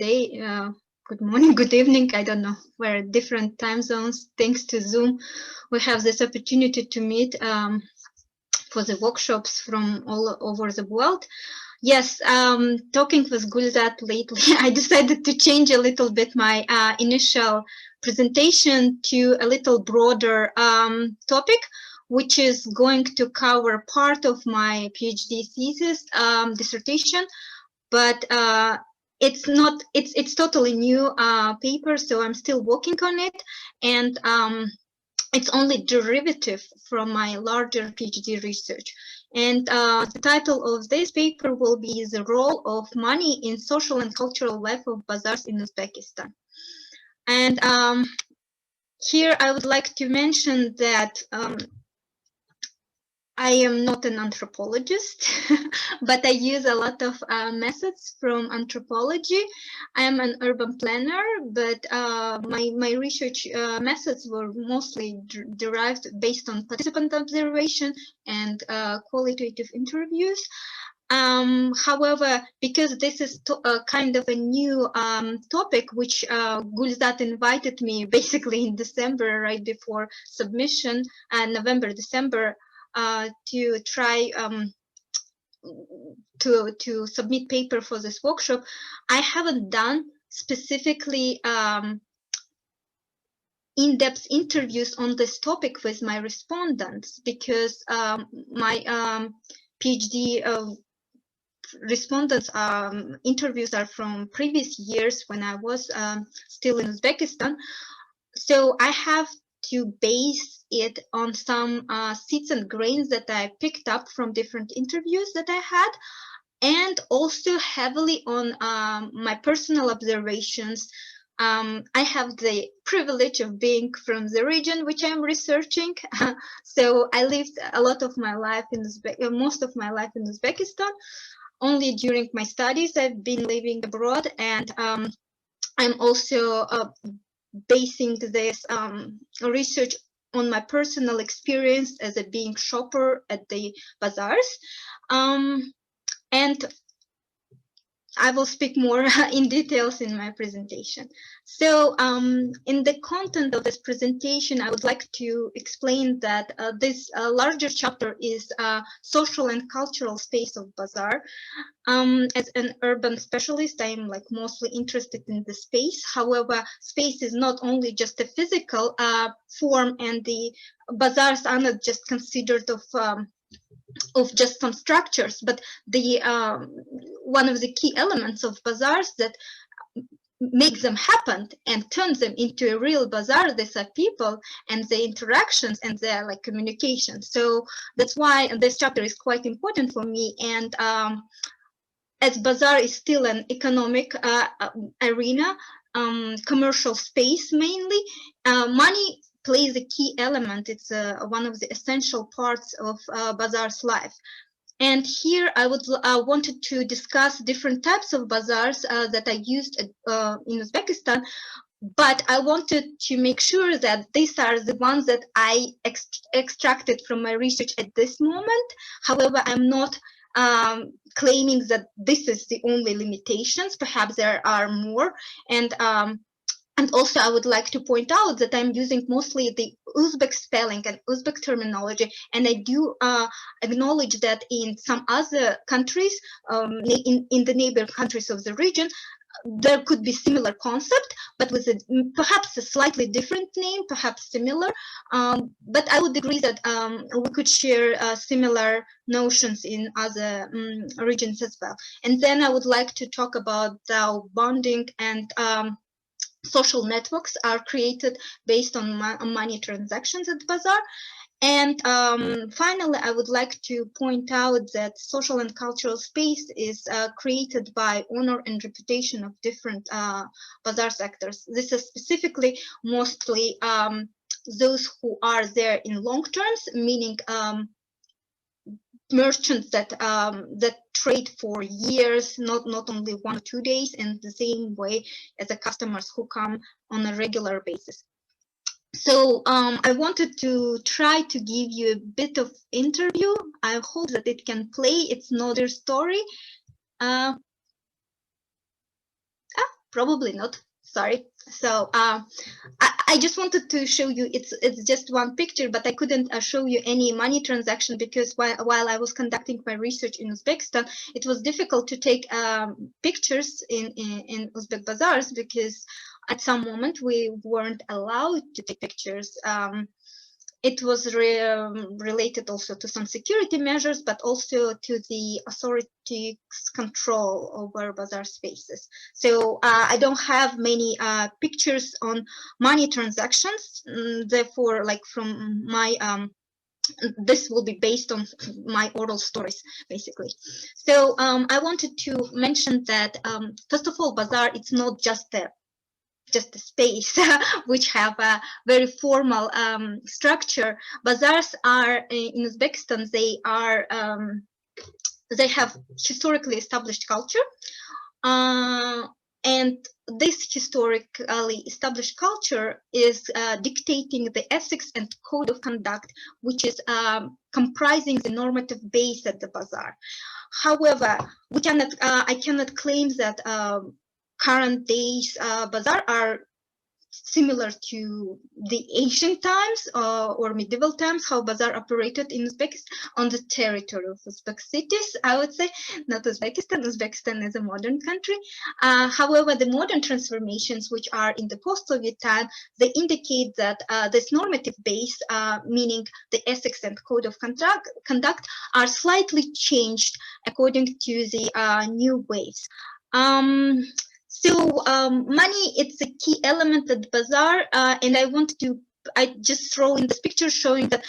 day, good morning, good evening. I don't know. We're different time zones. Thanks to Zoom, we have this opportunity to meet for the workshops from all over the world. Yes, talking with Gulzat lately, I decided to change a little bit my initial presentation to a little broader topic, which is going to cover part of my PhD thesis dissertation, but it's totally new paper, so I'm still working on it, and it's only derivative from my larger PhD research. And the title of this paper will be The Role of Money in Social and Cultural Life of Bazaars in Uzbekistan. And here I would like to mention that I am not an anthropologist, but I use a lot of methods from anthropology. I am an urban planner, but my research methods were mostly derived based on participant observation and qualitative interviews. However, because this is kind of a new topic, which Gulzat invited me basically in December, right before submission, November, December, to try to submit paper for this workshop, I haven't done specifically in-depth interviews on this topic with my respondents, because my PhD respondents interviews are from previous years when I was still in Uzbekistan. So I have to base it on some seeds and grains that I picked up from different interviews that I had, and also heavily on my personal observations. I have the privilege of being from the region which I'm researching, so I lived a lot of my life in most of my life in Uzbekistan. Only during my studies I've been living abroad, and I'm also basing this research on my personal experience as a being shopper at the bazaars, and I will speak more in details in my presentation. So in the content of this presentation, I would like to explain that this larger chapter is social and cultural space of bazaar. As an urban specialist, I am like mostly interested in the space. However, space is not only just a physical form, and the bazaars are not just considered of just some structures, but the one of the key elements of bazaars that make them happen and turn them into a real bazaar, these are people and the interactions and their like communication. So that's why this chapter is quite important for me. And as bazaar is still an economic arena, commercial space mainly, money plays a key element. It's one of the essential parts of bazaar's life. And here I wanted to discuss different types of bazaars that I used in Uzbekistan, but I wanted to make sure that these are the ones that I extracted from my research at this moment. However, I'm not claiming that this is the only limitations. Perhaps there are more. And also, I would like to point out that I'm using mostly the Uzbek spelling and Uzbek terminology, and I do acknowledge that in some other countries, in the neighbor countries of the region, there could be similar concept, but with perhaps a slightly different name, perhaps similar. But I would agree that we could share similar notions in other regions as well. And then I would like to talk about how bonding and social networks are created based on money transactions at bazaar. And finally, I would like to point out that social and cultural space is created by honor and reputation of different bazaar sectors. This is specifically mostly those who are there in long terms, meaning merchants that trade for years, not only 1 or 2 days, in the same way as the customers who come on a regular basis. So I wanted to try to give you a bit of interview. I hope that it can play. It's not their story. Probably not. Sorry. So I just wanted to show you, it's just one picture, but I couldn't show you any money transaction because while I was conducting my research in Uzbekistan, it was difficult to take pictures in Uzbek bazaars because at some moment we weren't allowed to take pictures. It was related also to some security measures, but also to the authorities' control over bazaar spaces. So I don't have many pictures on money transactions. Therefore, like from my this will be based on my oral stories, basically. So I wanted to mention that first of all, bazaar, it's not just a space which have a very formal structure. Bazaars are in Uzbekistan, they have historically established culture, and this historically established culture is dictating the ethics and code of conduct, which is comprising the normative base at the bazaar. However, I cannot claim that current days bazaar are similar to the ancient times or medieval times, how bazaar operated in Uzbekistan on the territory of Uzbek cities, I would say, not Uzbekistan. Uzbekistan is a modern country. However, the modern transformations, which are in the post-Soviet time, they indicate that this normative base, meaning the ethics and code of conduct, are slightly changed according to the new waves. So money, it's a key element at the bazaar, and I just throw in this picture showing that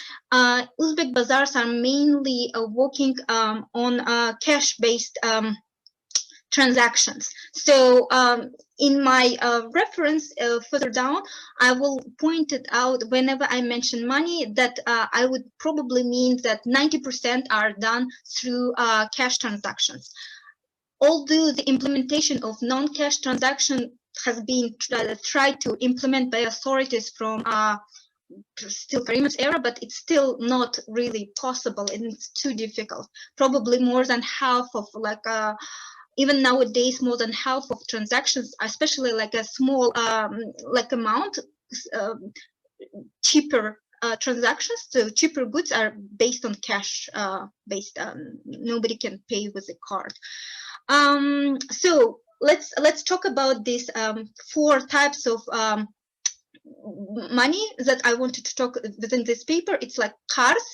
Uzbek bazaars are mainly working on cash-based transactions. So in my reference further down, I will point it out whenever I mention money that I would probably mean that 90% are done through cash transactions. Although the implementation of non-cash transaction has been tried to implement by authorities from still very much era, but it's still not really possible and it's too difficult. Probably more than half of even nowadays, more than half of transactions, especially like a small amount, cheaper transactions, so cheaper goods are based on cash based. Nobody can pay with a card. So let's talk about these 4 types of money that I wanted to talk within this paper. It's like Qarz,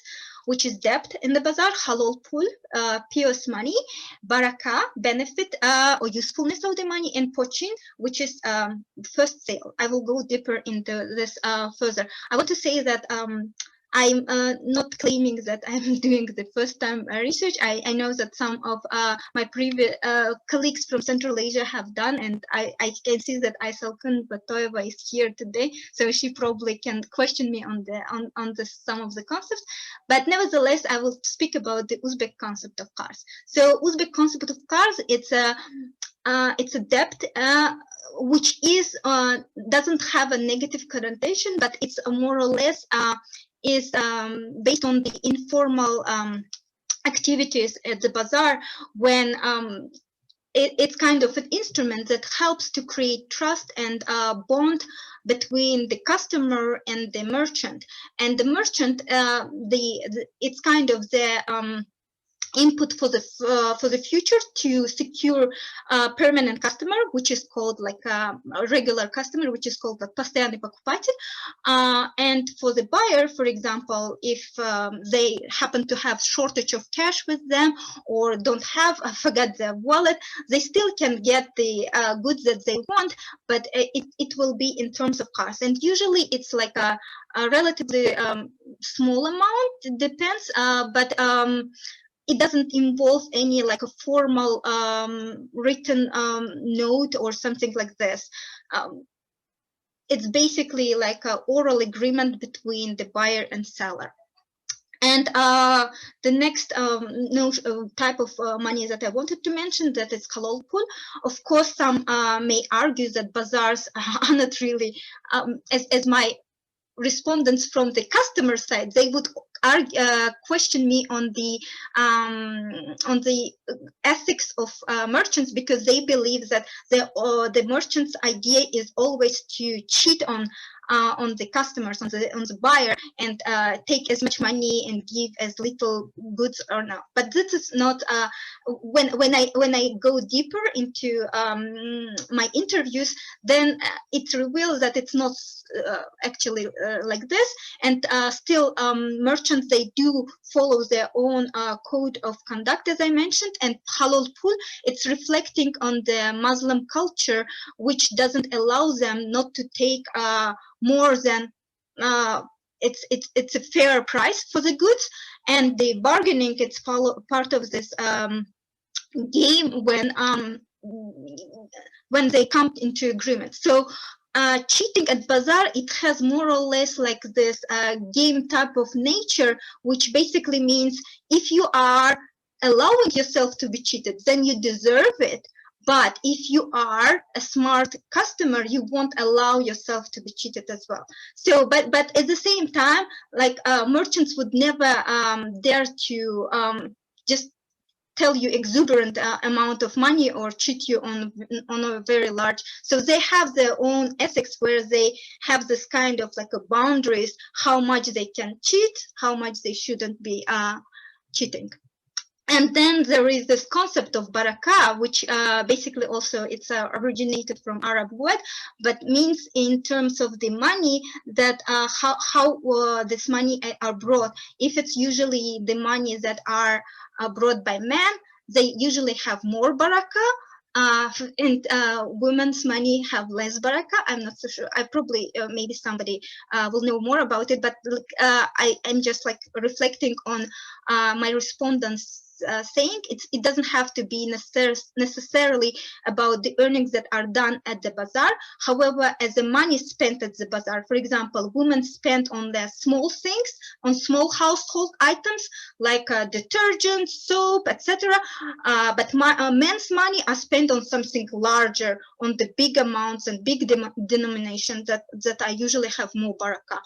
which is debt in the bazaar, halal pool, POS money, Barakah, benefit or usefulness of the money, and Pochin, which is first sale. I will go deeper into this further. I want to say that I'm not claiming that I'm doing the first time research. I know that some of my previous colleagues from Central Asia have done, and I can see that Aysalkun Batoeva is here today, so she probably can question me on some of the concepts. But nevertheless, I will speak about the Uzbek concept of Qarz. So Uzbek concept of Qarz, it's a debt which is doesn't have a negative connotation, but it's more or less is based on the informal activities at the bazaar, when it's kind of an instrument that helps to create trust and bond between the customer and the merchant. And the merchant, it's kind of the input for the future to secure a permanent customer, which is called like a regular customer, which is called the постоянный покупатель. And for the buyer, for example, if they happen to have shortage of cash with them or don't have, forget their wallet, they still can get the goods that they want, but it will be in terms of Qarz. And usually it's like a relatively small amount, it depends, but it doesn't involve any like a formal written note or something like this. It's basically like an oral agreement between the buyer and seller. And the next type of money that I wanted to mention, that is halal pool. Of course, some may argue that bazaars are not really, as my respondents from the customer side, they would question me on the ethics of merchants, because they believe that the merchant's idea is always to cheat on the customers, on the buyer, and take as much money and give as little goods or not. But this is not when I go deeper into my interviews, then it reveals that it's not actually like this. And still merchants, they do follow their own code of conduct, as I mentioned. And halal pool, it's reflecting on the Muslim culture, which doesn't allow them not to take more than it's a fair price for the goods. And the bargaining, it's part of this game when they come into agreement. So cheating at bazaar, it has more or less like this game type of nature, which basically means if you are allowing yourself to be cheated, then you deserve it. But if you are a smart customer, you won't allow yourself to be cheated as well. So, but at the same time, like merchants would never dare to just tell you exuberant amount of money or cheat you on a very large. So they have their own ethics where they have this kind of like a boundaries, how much they can cheat, how much they shouldn't be cheating. And then there is this concept of barakah, which basically also it's originated from Arab word, but means in terms of the money that how this money are brought. If it's usually the money that are brought by men, they usually have more barakah. And women's money have less barakah. I'm not so sure. I probably maybe somebody will know more about it, but I am just like reflecting on my respondents saying it doesn't have to be necessarily about the earnings that are done at the bazaar. However, as the money spent at the bazaar, for example, women spend on the small things, on small household items like detergent, soap, etc. But men's money are spent on something larger, on the big amounts and big denominations that I usually have more barakah.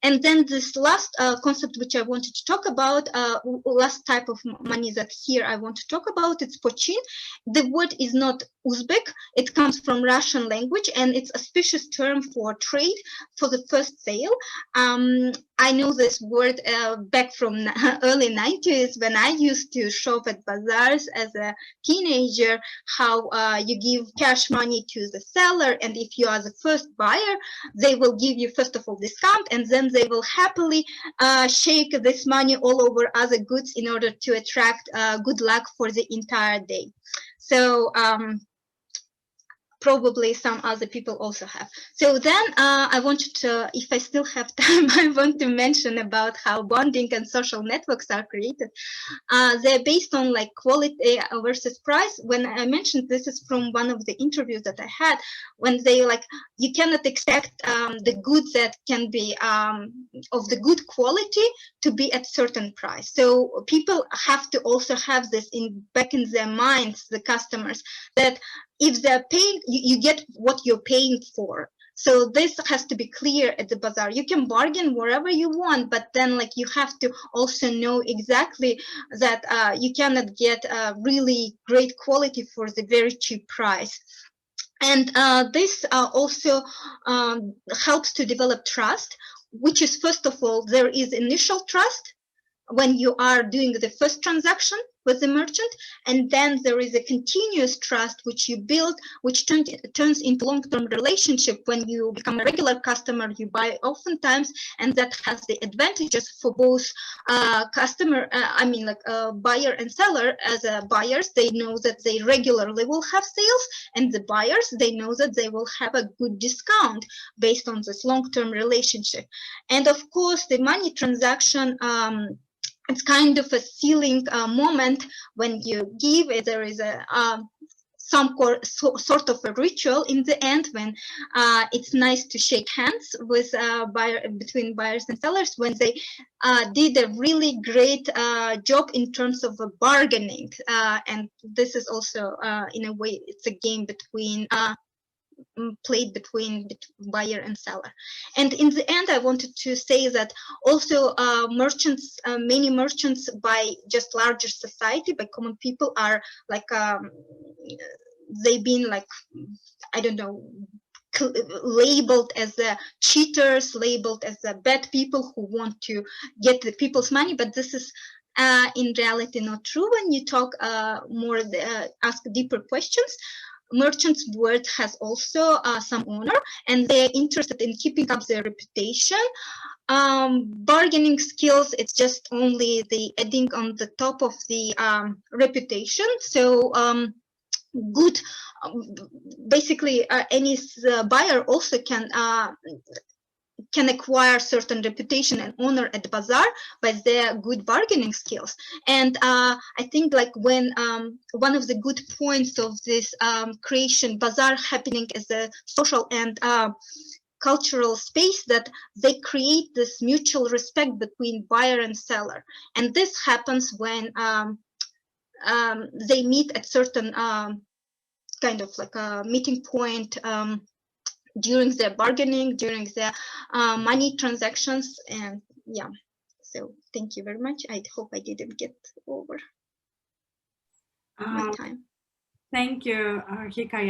And then this last concept which I wanted to talk about, last type of money that here I want to talk about, it's Pochin. The word is not Uzbek, it comes from Russian language, and it's a specious term for trade, for the first sale. I know this word back from early 90s when I used to shop at bazaars as a teenager, how you give cash money to the seller, and if you are the first buyer, they will give you first of all discount, and then they will happily shake this money all over other goods in order to attract good luck for the entire day. So probably some other people also have. So then I wanted to, if I still have time, I want to mention about how bonding and social networks are created. They're based on like quality versus price. When I mentioned, this is from one of the interviews that I had, when they like, you cannot expect the goods that can be of the good quality to be at certain price. So people have to also have this back in their minds, the customers, that if they're paying, you get what you're paying for. So this has to be clear at the bazaar. You can bargain wherever you want, but then like you have to also know exactly that you cannot get really great quality for the very cheap price. And this also helps to develop trust, which is, first of all, there is initial trust when you are doing the first transaction with the merchant, and then there is a continuous trust which you build, which turns into long-term relationship. When you become a regular customer, you buy oftentimes, and that has the advantages for both customer, buyer and seller. As buyers, they know that they regularly will have sales, and the buyers, they know that they will have a good discount based on this long-term relationship. And of course, the money transaction, it's kind of a sealing moment when you give it. There is a some sort of a ritual in the end when it's nice to shake hands with between buyers and sellers when they did a really great job in terms of bargaining. And this is also in a way it's a game between played between buyer and seller. And in the end, I wanted to say that also merchants, many merchants by just larger society, by common people, are like they've been like, I don't know, labeled as the cheaters, labeled as the bad people who want to get the people's money. But this is in reality not true. When you talk more, ask deeper questions, merchants' word has also some honor, and they're interested in keeping up their reputation. Bargaining skills, it's just only the adding on the top of the reputation. So good, basically any buyer also can acquire certain reputation and honor at the bazaar by their good bargaining skills. And I think like when one of the good points of this creation bazaar happening as a social and cultural space, that they create this mutual respect between buyer and seller. And this happens when they meet at certain kind of like a meeting point during their bargaining, during their money transactions. And yeah, so thank you very much. I hope I didn't get over my time. Thank you, Hikoyat.